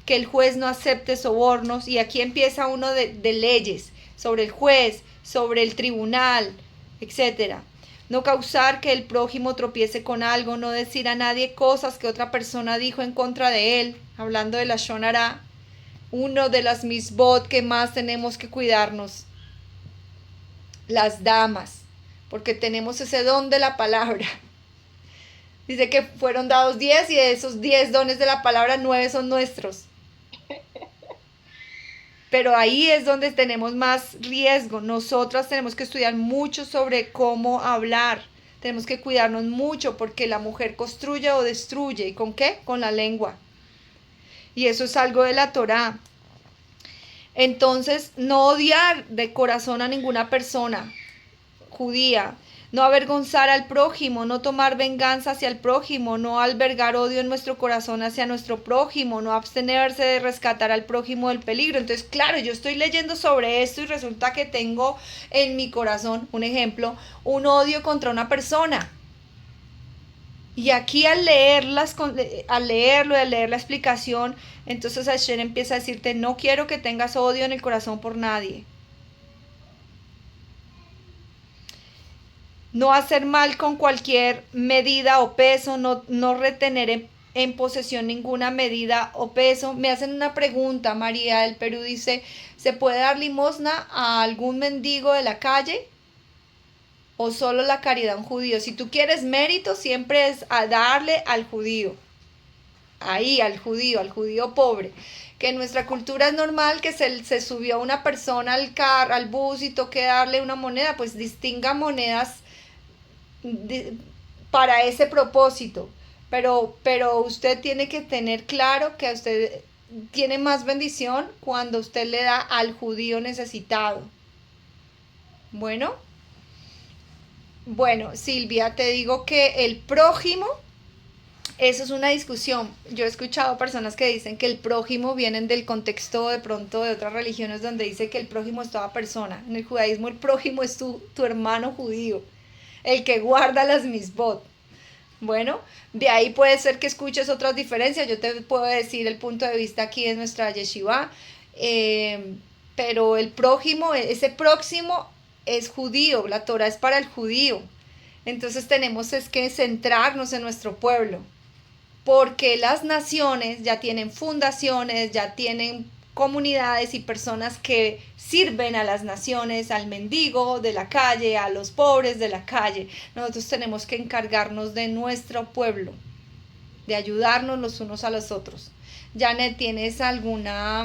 que el juez no acepte sobornos. Y aquí empieza uno de leyes sobre el juez, sobre el tribunal, etc. No causar que el prójimo tropiece con algo, no decir a nadie cosas que otra persona dijo en contra de él, hablando de la Lashon Hará. Uno de las misbot que más tenemos que cuidarnos, las damas, porque tenemos ese don de la palabra. Dice que fueron dados 10 y de esos 10 dones de la palabra 9 son nuestros. Pero ahí es donde tenemos más riesgo. Nosotras tenemos que estudiar mucho sobre cómo hablar. Tenemos que cuidarnos mucho porque la mujer construye o destruye. ¿Y con qué? Con la lengua. Y eso es algo de la Torá. Entonces, no odiar de corazón a ninguna persona judía, no avergonzar al prójimo, no tomar venganza hacia el prójimo, no albergar odio en nuestro corazón hacia nuestro prójimo, no abstenerse de rescatar al prójimo del peligro. Entonces, claro, yo estoy leyendo sobre esto y resulta que tengo en mi corazón, un ejemplo, un odio contra una persona. Y aquí al leerlo y al leer la explicación, entonces Hashem empieza a decirte, no quiero que tengas odio en el corazón por nadie. No hacer mal con cualquier medida o peso, no retener en posesión ninguna medida o peso. Me hacen una pregunta, María del Perú dice, ¿se puede dar limosna a algún mendigo de la calle? ¿O solo la caridad a un judío? Si tú quieres mérito, siempre es a darle al judío. Ahí, al judío pobre. Que en nuestra cultura es normal que se subió una persona al bus y toque darle una moneda, pues distinga monedas para ese propósito. Pero usted tiene que tener claro que usted tiene más bendición cuando usted le da al judío necesitado. Bueno, Silvia, te digo que el prójimo, eso es una discusión. Yo he escuchado personas que dicen que el prójimo vienen del contexto de pronto de otras religiones donde dice que el prójimo es toda persona. En el judaísmo el prójimo es tu hermano judío, el que guarda las misbot. Bueno, de ahí puede ser que escuches otras diferencias. Yo te puedo decir el punto de vista aquí en nuestra yeshiva, pero el prójimo, ese próximo es judío, la Torah es para el judío. Entonces tenemos es que centrarnos en nuestro pueblo, porque las naciones ya tienen fundaciones, ya tienen comunidades y personas que sirven a las naciones, al mendigo de la calle, a los pobres de la calle. Nosotros tenemos que encargarnos de nuestro pueblo, de ayudarnos los unos a los otros. Janet, ¿tienes alguna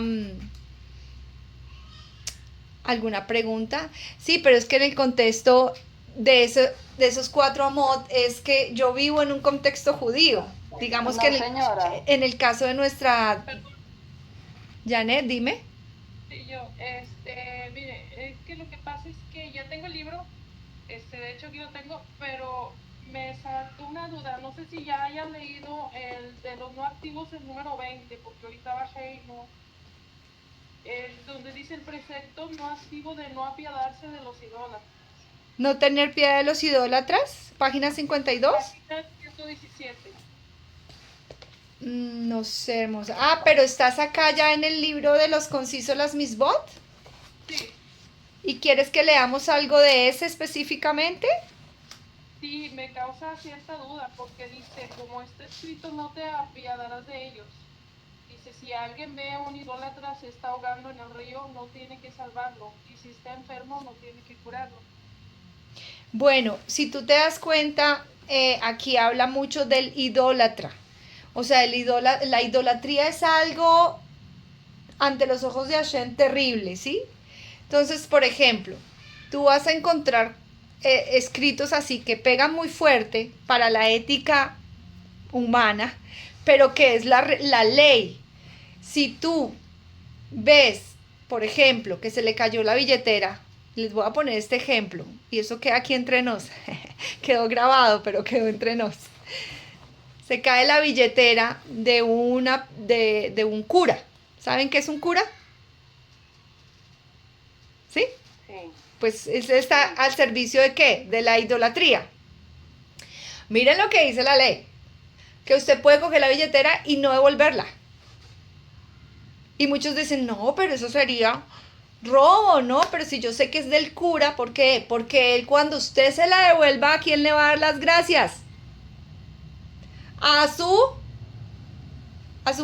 pregunta? Sí, pero es que en el contexto de esos 4 amot es que yo vivo en un contexto judío. Digamos que en el caso de nuestra... Janet, dime. Sí, mire, es que lo que pasa es que ya tengo el libro, de hecho aquí lo tengo, pero me saltó una duda, no sé si ya hayan leído el de los no activos, el número 20, porque ahorita bajé y no, donde dice el precepto no activo de no apiadarse de los idólatras. No tener piedad de los idólatras, página 52. Página 117. No sé, hermosa. Ah, pero estás acá ya en el libro de los concisos las misbot. Sí, ¿Y quieres que leamos algo de ese específicamente? sí, me causa cierta duda porque dice, como está escrito, no te apiadarás de ellos. Dice, si alguien ve a un idólatra se está ahogando en el río, no tiene que salvarlo. Y si está enfermo, no tiene que curarlo. Bueno, si tú te das cuenta, aquí habla mucho del idólatra. O sea, la idolatría es algo ante los ojos de Hashem terrible, ¿sí? Entonces, por ejemplo, tú vas a encontrar escritos así que pegan muy fuerte para la ética humana, pero que es la ley. Si tú ves, por ejemplo, que se le cayó la billetera, les voy a poner este ejemplo, y eso queda aquí entre nos, quedó grabado, pero quedó entre nos. Se cae la billetera de un cura. ¿Saben qué es un cura? ¿Sí? Sí. Pues está al servicio de qué? De la idolatría. Miren lo que dice la ley, que usted puede coger la billetera y no devolverla. Y muchos dicen, no, pero eso sería robo, ¿no? Pero si yo sé que es del cura, ¿por qué? Porque él cuando usted se la devuelva, ¿a quién le va a dar las gracias? A su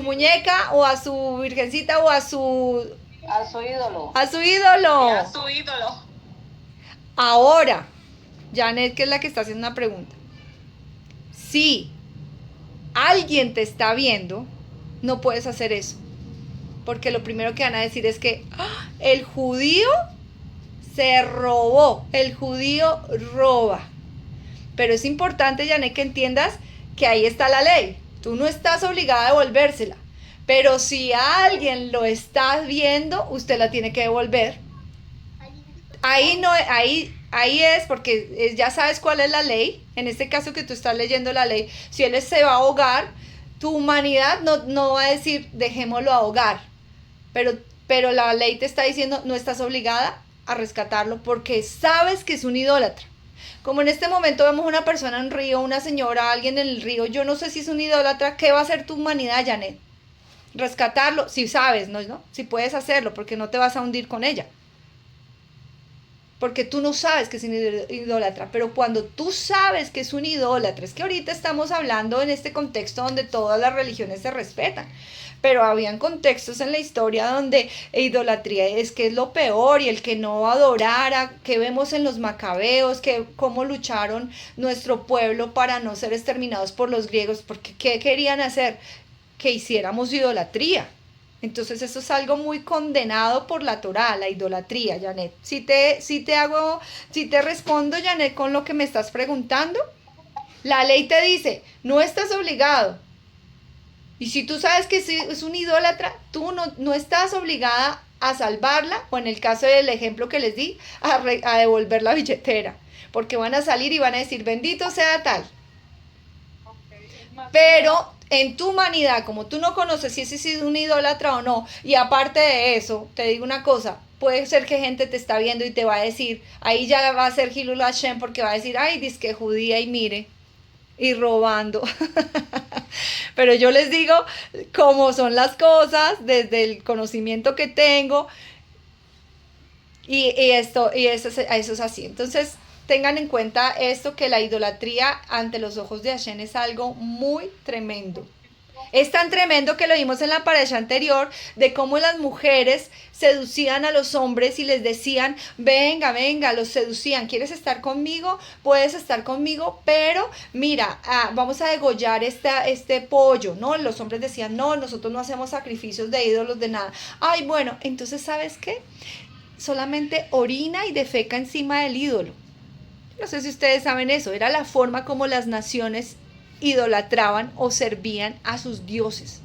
muñeca o a su virgencita o A su ídolo. a su ídolo. A su ídolo. Ahora, Janet, que es la que está haciendo una pregunta. Si alguien te está viendo, no puedes hacer eso. Porque lo primero que van a decir es que ¡ah! El judío se robó, el judío roba. Pero es importante, Janet, que entiendas que ahí está la ley. Tú no estás obligada a devolvérsela. Pero si alguien lo está viendo, usted la tiene que devolver. Ahí no, ahí es porque ya sabes cuál es la ley. En este caso que tú estás leyendo la ley, si él se va a ahogar, tu humanidad no va a decir dejémoslo ahogar. Pero la ley te está diciendo no estás obligada a rescatarlo porque sabes que es un idólatra. Como en este momento vemos una persona en un río, una señora, alguien en el río, yo no sé si es un idólatra, ¿qué va a hacer tu humanidad, Janet? Rescatarlo, si sabes, ¿no? Si puedes hacerlo, porque no te vas a hundir con ella. Porque tú no sabes que es un idólatra, pero cuando tú sabes que es un idólatra, es que ahorita estamos hablando en este contexto donde todas las religiones se respetan, pero habían contextos en la historia donde idolatría es que es lo peor y el que no adorara, que vemos en los macabeos, que cómo lucharon nuestro pueblo para no ser exterminados por los griegos, porque ¿qué querían hacer? Que hiciéramos idolatría. Entonces eso es algo muy condenado por la Torá, la idolatría, Janet. Si te respondo, Janet, con lo que me estás preguntando, la ley te dice, no estás obligado. Y si tú sabes que es un idólatra, tú no estás obligada a salvarla, o en el caso del ejemplo que les di, a devolver la billetera. Porque van a salir y van a decir, bendito sea tal. Pero en tu humanidad, como tú no conoces si ese es un idólatra o no, y aparte de eso, te digo una cosa, puede ser que gente te está viendo y te va a decir, ahí ya va a ser Hilul Hashem porque va a decir, ay, dizque judía y mire, y robando. Pero yo les digo cómo son las cosas desde el conocimiento que tengo y eso es así. Entonces, tengan en cuenta esto, que la idolatría ante los ojos de Hashem es algo muy tremendo. Es tan tremendo que lo vimos en la pareja anterior de cómo las mujeres seducían a los hombres y les decían, venga, los seducían, ¿quieres estar conmigo? Puedes estar conmigo, pero mira, vamos a degollar este pollo, ¿no? Los hombres decían, no, nosotros no hacemos sacrificios de ídolos, de nada. Ay, bueno, entonces, ¿sabes qué? Solamente orina y defeca encima del ídolo. No sé si ustedes saben eso, era la forma como las naciones idolatraban o servían a sus dioses.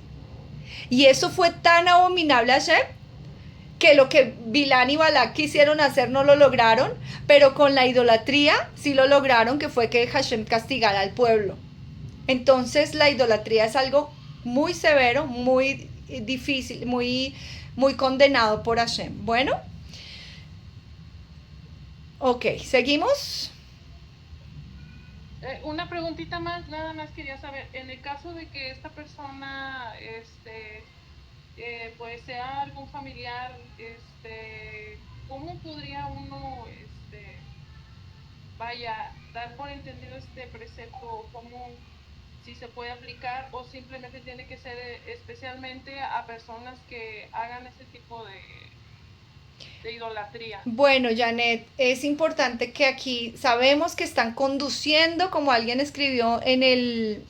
Y eso fue tan abominable a Hashem que lo que Bilán y Balak quisieron hacer no lo lograron, pero con la idolatría sí lo lograron, que fue que Hashem castigara al pueblo. Entonces la idolatría es algo muy severo, muy difícil, muy condenado por Hashem. Bueno, ok, seguimos. Una preguntita más, nada más quería saber, en el caso de que esta persona, pues sea algún familiar, ¿cómo podría uno, vaya, dar por entendido este precepto? ¿Cómo, si se puede aplicar o simplemente tiene que ser especialmente a personas que hagan ese tipo de idolatría? Bueno, Janet, es importante que aquí sabemos que están conduciendo, como alguien escribió en el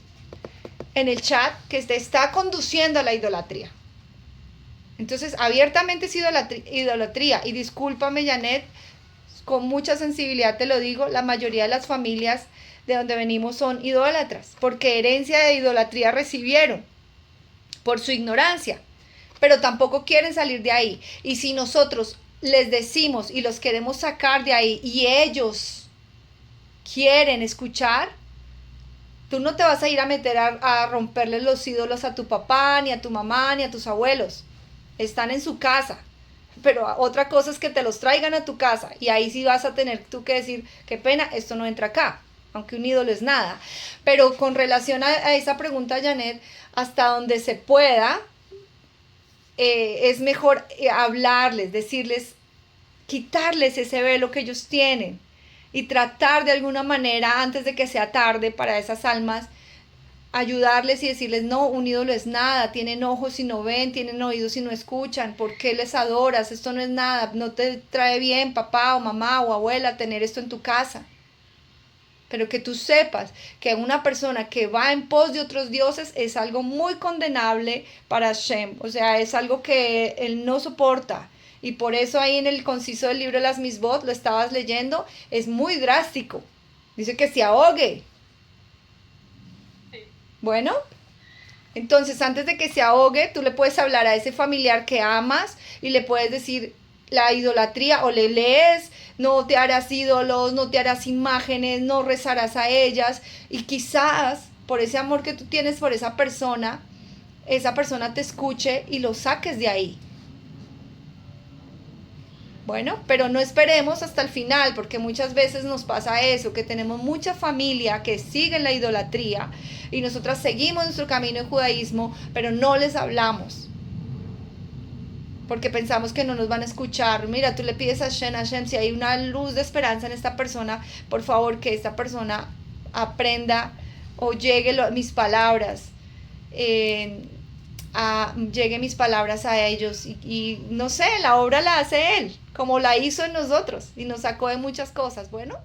chat, que está conduciendo a la idolatría. Entonces, abiertamente es idolatría. Y discúlpame, Janet, con mucha sensibilidad te lo digo, la mayoría de las familias de donde venimos son idólatras, porque herencia de idolatría recibieron por su ignorancia, pero tampoco quieren salir de ahí. Y si nosotros les decimos y los queremos sacar de ahí y ellos quieren escuchar, tú no te vas a ir a meter a romperles los ídolos a tu papá, ni a tu mamá, ni a tus abuelos. Están en su casa. Pero otra cosa es que te los traigan a tu casa y ahí sí vas a tener tú que decir, qué pena, esto no entra acá, aunque un ídolo es nada. Pero con relación a esa pregunta, Janet, hasta donde se pueda, es mejor hablarles, decirles, quitarles ese velo que ellos tienen y tratar de alguna manera, antes de que sea tarde para esas almas, ayudarles y decirles, no, un ídolo es nada, tienen ojos y no ven, tienen oídos y no escuchan, ¿por qué les adoras? Esto no es nada, no te trae bien papá o mamá o abuela tener esto en tu casa. Pero que tú sepas que una persona que va en pos de otros dioses es algo muy condenable para Hashem, o sea, es algo que él no soporta. Y por eso ahí en el conciso del libro de las Misbot, lo estabas leyendo, es muy drástico. Dice que se ahogue. Sí. Bueno, entonces antes de que se ahogue, tú le puedes hablar a ese familiar que amas y le puedes decir la idolatría o le lees, no te harás ídolos, no te harás imágenes, no rezarás a ellas y quizás por ese amor que tú tienes por esa persona te escuche y lo saques de ahí. Bueno, pero no esperemos hasta el final, porque muchas veces nos pasa eso, que tenemos mucha familia que sigue la idolatría y nosotras seguimos nuestro camino en judaísmo, pero no les hablamos. Porque pensamos que no nos van a escuchar. Mira, tú le pides a Hashem, si hay una luz de esperanza en esta persona, por favor, que esta persona aprenda o llegue mis palabras. Llegue mis palabras a ellos y no sé, la obra la hace Él, como la hizo en nosotros y nos sacó de muchas cosas. Bueno,